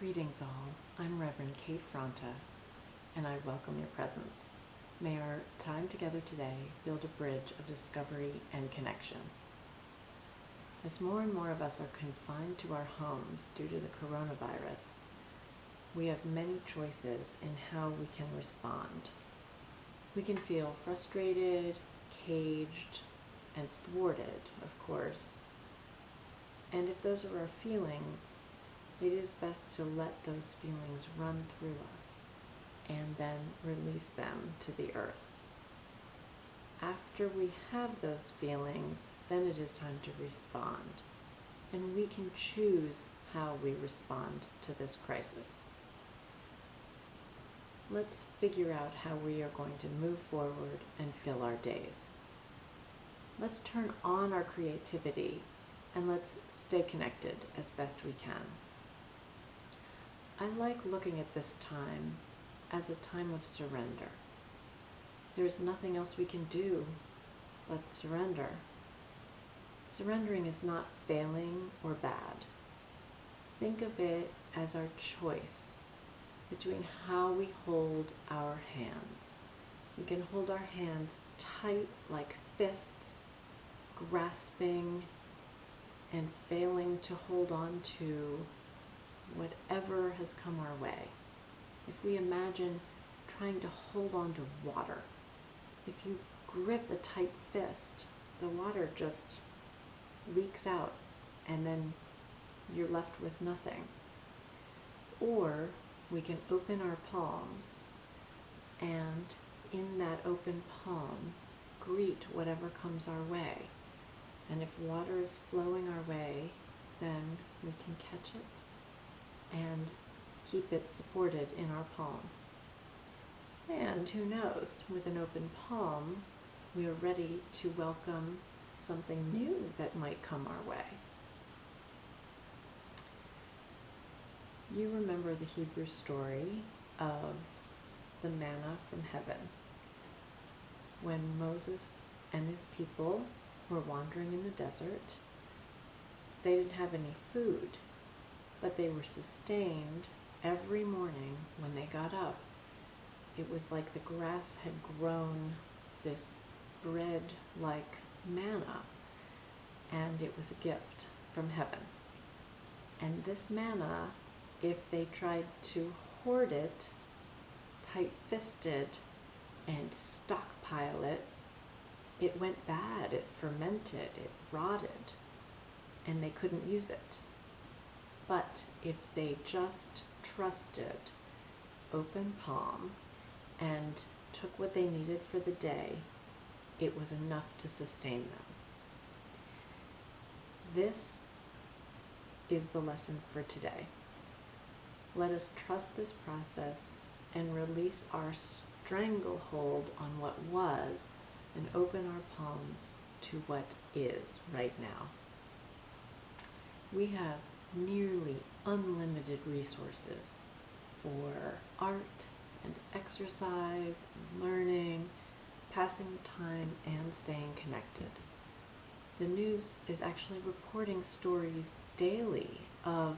Greetings all, I'm Reverend Kate Fronta, and I welcome your presence. May our time together today build a bridge of discovery and connection. As more and more of us are confined to our homes due to the coronavirus, we have many choices in how we can respond. We can feel frustrated, caged, and thwarted, of course. And if those are our feelings, it is best to let those feelings run through us and then release them to the earth. After we have those feelings, then it is time to respond. And we can choose how we respond to this crisis. Let's figure out how we are going to move forward and fill our days. Let's turn on our creativity and let's stay connected as best we can. I like looking at this time as a time of surrender. There's nothing else we can do but surrender. Surrendering is not failing or bad. Think of it as our choice between how we hold our hands. We can hold our hands tight like fists, grasping and failing to hold on to whatever has come our way. If we imagine trying to hold on to water, if you grip a tight fist, the water just leaks out and then you're left with nothing. Or we can open our palms and in that open palm greet whatever comes our way. And if water is flowing our way, then we can catch it and keep it supported in our palm. And who knows, with an open palm, we are ready to welcome something new that might come our way. You remember the Hebrew story of the manna from heaven. When Moses and his people were wandering in the desert, they didn't have any food, but they were sustained every morning when they got up. It was like the grass had grown this bread-like manna, and it was a gift from heaven. And this manna, if they tried to hoard it, tight-fisted, and stockpile it, it went bad, it fermented, it rotted, and they couldn't use it. But if they just trusted, open palm, and took what they needed for the day, it was enough to sustain them. This is the lesson for today. Let us trust this process and release our stranglehold on what was and open our palms to what is right now. We have nearly unlimited resources for art and exercise, and learning, passing the time, and staying connected. The news is actually reporting stories daily of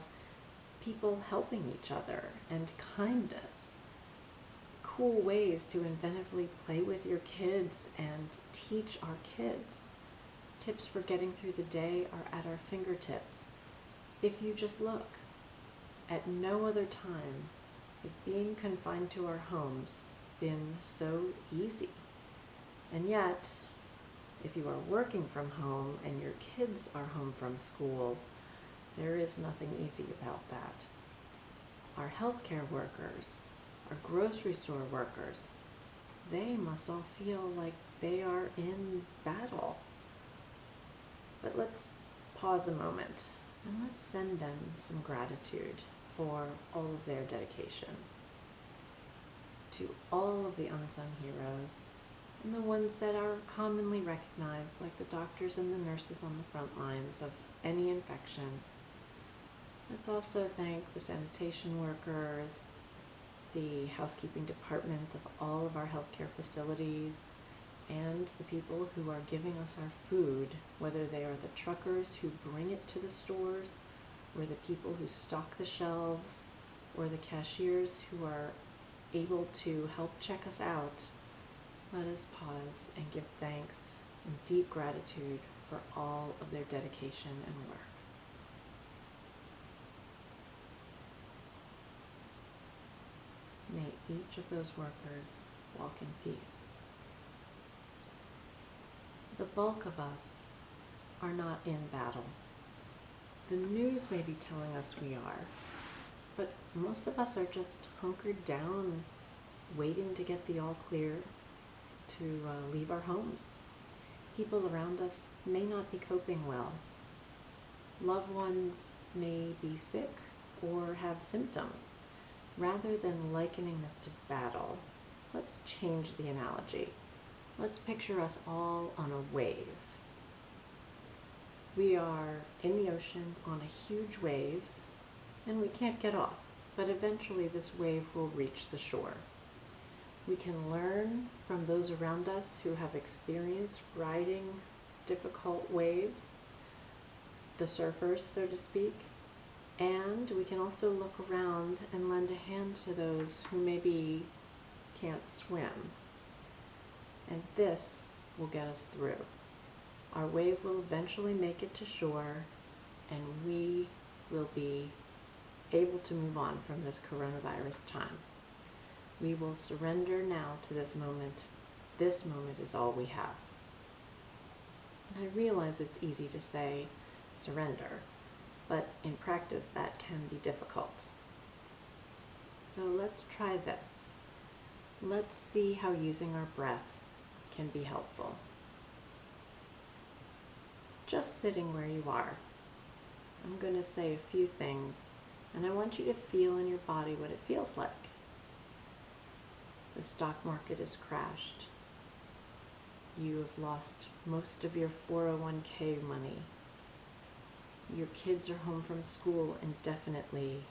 people helping each other and kindness, cool ways to inventively play with your kids and teach our kids. Tips for getting through the day are at our fingertips. If you just look, at no other time has being confined to our homes been so easy. And yet, if you are working from home and your kids are home from school, there is nothing easy about that. Our healthcare workers, our grocery store workers, they must all feel like they are in battle. But let's pause a moment and let's send them some gratitude for all of their dedication. To all of the unsung heroes, and the ones that are commonly recognized, like the doctors and the nurses on the front lines of any infection. Let's also thank the sanitation workers, the housekeeping departments of all of our healthcare facilities, and the people who are giving us our food, whether they are the truckers who bring it to the stores, or the people who stock the shelves, or the cashiers who are able to help check us out, let us pause and give thanks and deep gratitude for all of their dedication and work. May each of those workers walk in peace. The bulk of us are not in battle. The news may be telling us we are, but most of us are just hunkered down, waiting to get the all clear to leave our homes. People around us may not be coping well. Loved ones may be sick or have symptoms. Rather than likening this to battle, let's change the analogy. Let's picture us all on a wave. We are in the ocean on a huge wave, and we can't get off, but eventually this wave will reach the shore. We can learn from those around us who have experienced riding difficult waves, the surfers, so to speak, and we can also look around and lend a hand to those who maybe can't swim. And this will get us through. Our wave will eventually make it to shore, and we will be able to move on from this coronavirus time. We will surrender now to this moment. This moment is all we have. And I realize it's easy to say surrender, but in practice that can be difficult. So let's try this. Let's see how using our breath can be helpful. Just sitting where you are, I'm going to say a few things, and I want you to feel in your body what it feels like. The stock market has crashed. You have lost most of your 401k money. Your kids are home from school indefinitely.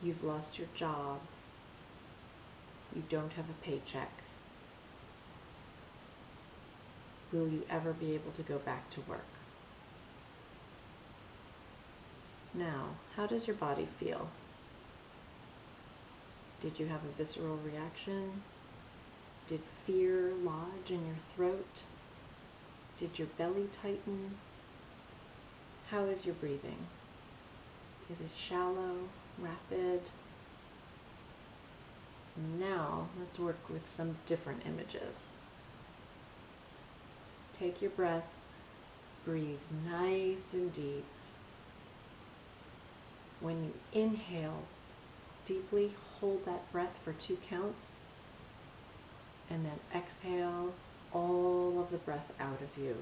You've lost your job. You don't have a paycheck. Will you ever be able to go back to work? Now, how does your body feel? Did you have a visceral reaction? Did fear lodge in your throat? Did your belly tighten? How is your breathing? Is it shallow, rapid? Now, let's work with some different images. Take your breath, breathe nice and deep. When you inhale, deeply hold that breath for 2 counts, and then exhale all of the breath out of you.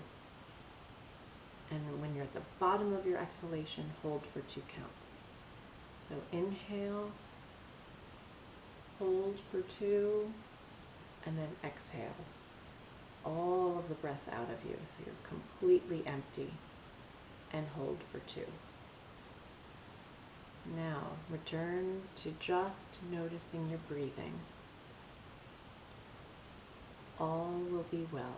And when you're at the bottom of your exhalation, hold for 2 counts. So inhale, hold for 2, and then exhale all of the breath out of you. So you're completely empty, and hold for 2. Now, return to just noticing your breathing. All will be well.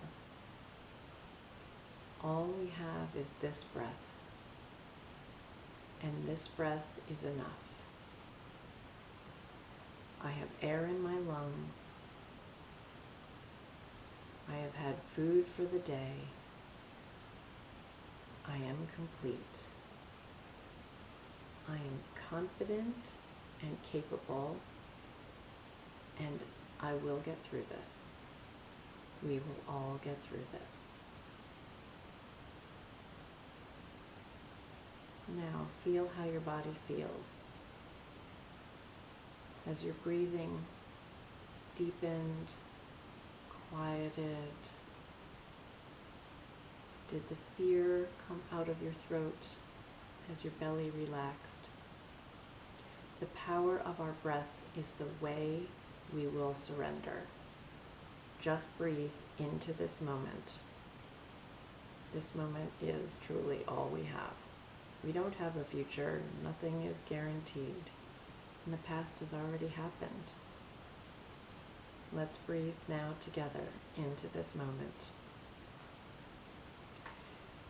All we have is this breath, and this breath is enough. I have air in my lungs. I have had food for the day. I am complete. I am confident and capable, and I will get through this. We will all get through this. Now feel how your body feels. Has your breathing deepened, quieted? Did the fear come out of your throat as your belly relaxed? The power of our breath is the way we will surrender. Just breathe into this moment. This moment is truly all we have. We don't have a future. Nothing is guaranteed. And the past has already happened. Let's breathe now together into this moment.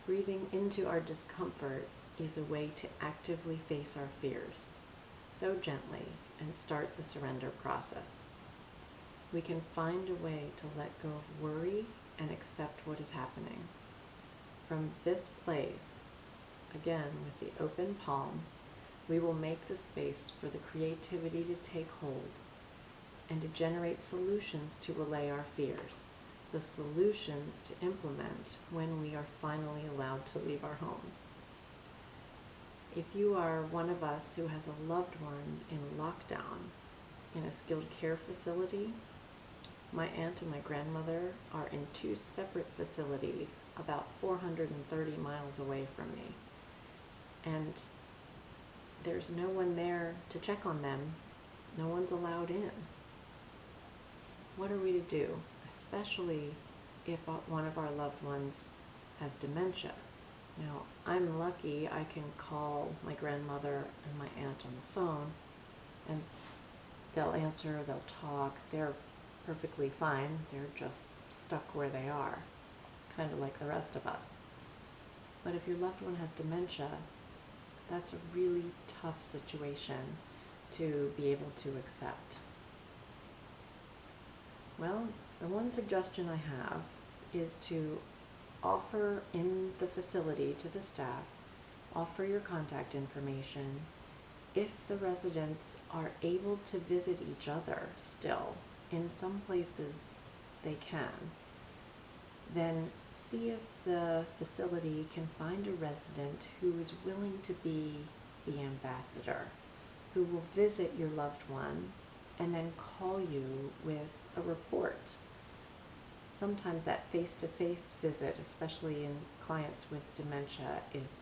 Breathing into our discomfort is a way to actively face our fears. so gently and start the surrender process. We can find a way to let go of worry and accept what is happening. From this place, again with the open palm, we will make the space for the creativity to take hold and to generate solutions to allay our fears, the solutions to implement when we are finally allowed to leave our homes. If you are one of us who has a loved one in lockdown in a skilled care facility, my aunt and my grandmother are in 2 separate facilities about 430 miles away from me. And there's no one there to check on them. No one's allowed in. What are we to do, especially if one of our loved ones has dementia? Now, I'm lucky I can call my grandmother and my aunt on the phone, and they'll answer, they'll talk, they're perfectly fine, they're just stuck where they are, kind of like the rest of us. But if your loved one has dementia, that's a really tough situation to be able to accept. Well, the one suggestion I have is to offer in the facility to the staff, offer your contact information. If the residents are able to visit each other still, in some places they can, then see if the facility can find a resident who is willing to be the ambassador, who will visit your loved one and then call you with a report. Sometimes that face-to-face visit, especially in clients with dementia, is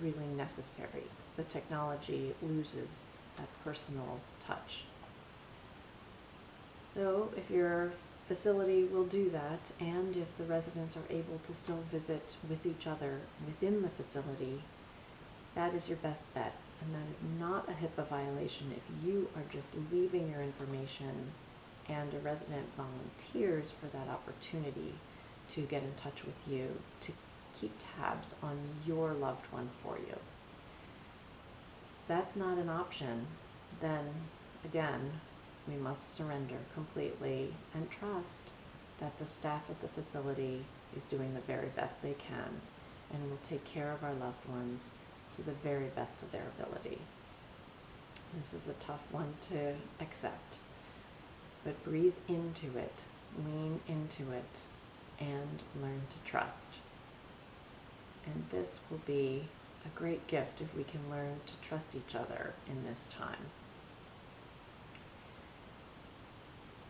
really necessary. The technology loses that personal touch. So if your facility will do that, and if the residents are able to still visit with each other within the facility, that is your best bet. And that is not a HIPAA violation if you are just leaving your information and a resident volunteers for that opportunity to get in touch with you, to keep tabs on your loved one for you. If that's not an option, then again, we must surrender completely and trust that the staff at the facility is doing the very best they can and will take care of our loved ones to the very best of their ability. This is a tough one to accept, but breathe into it, lean into it, and learn to trust. And this will be a great gift if we can learn to trust each other in this time.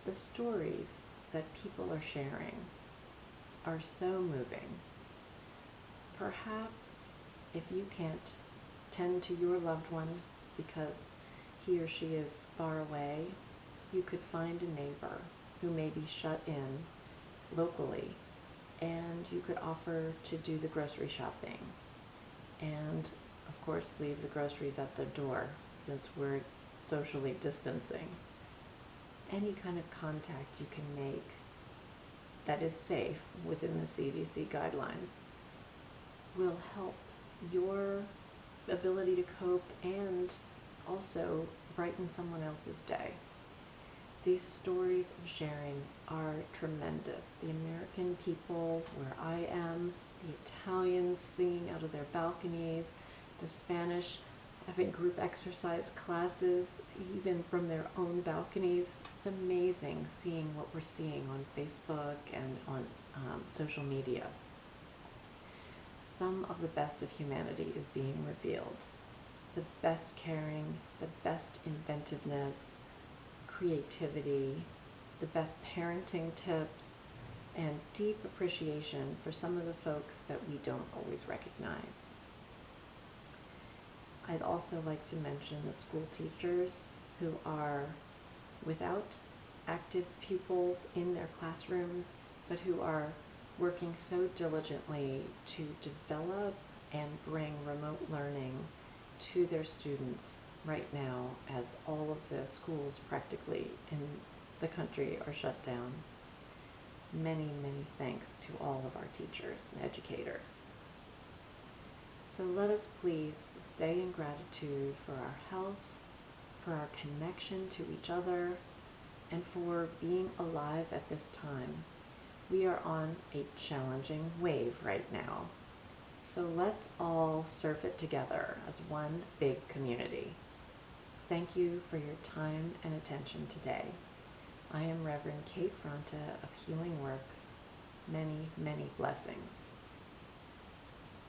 The stories that people are sharing are so moving. Perhaps if you can't tend to your loved one because he or she is far away, you could find a neighbor who may be shut in locally, and you could offer to do the grocery shopping and, of course, leave the groceries at the door since we're socially distancing. Any kind of contact you can make that is safe within the CDC guidelines will help your ability to cope and also brighten someone else's day. These stories of sharing are tremendous. The American people where I am, the Italians singing out of their balconies, the Spanish having group exercise classes even from their own balconies. It's amazing seeing what we're seeing on Facebook and on social media. Some of the best of humanity is being revealed. The best caring, the best inventiveness, creativity, the best parenting tips, and deep appreciation for some of the folks that we don't always recognize. I'd also like to mention the school teachers who are without active pupils in their classrooms, but who are working so diligently to develop and bring remote learning to their students right now as all of the schools practically in the country are shut down. Many, many thanks to all of our teachers and educators. So let us please stay in gratitude for our health, for our connection to each other, and for being alive at this time. We are on a challenging wave right now. So let's all surf it together as one big community. Thank you for your time and attention today. I am Reverend Kate Fronta of Healing Works. Many, many blessings.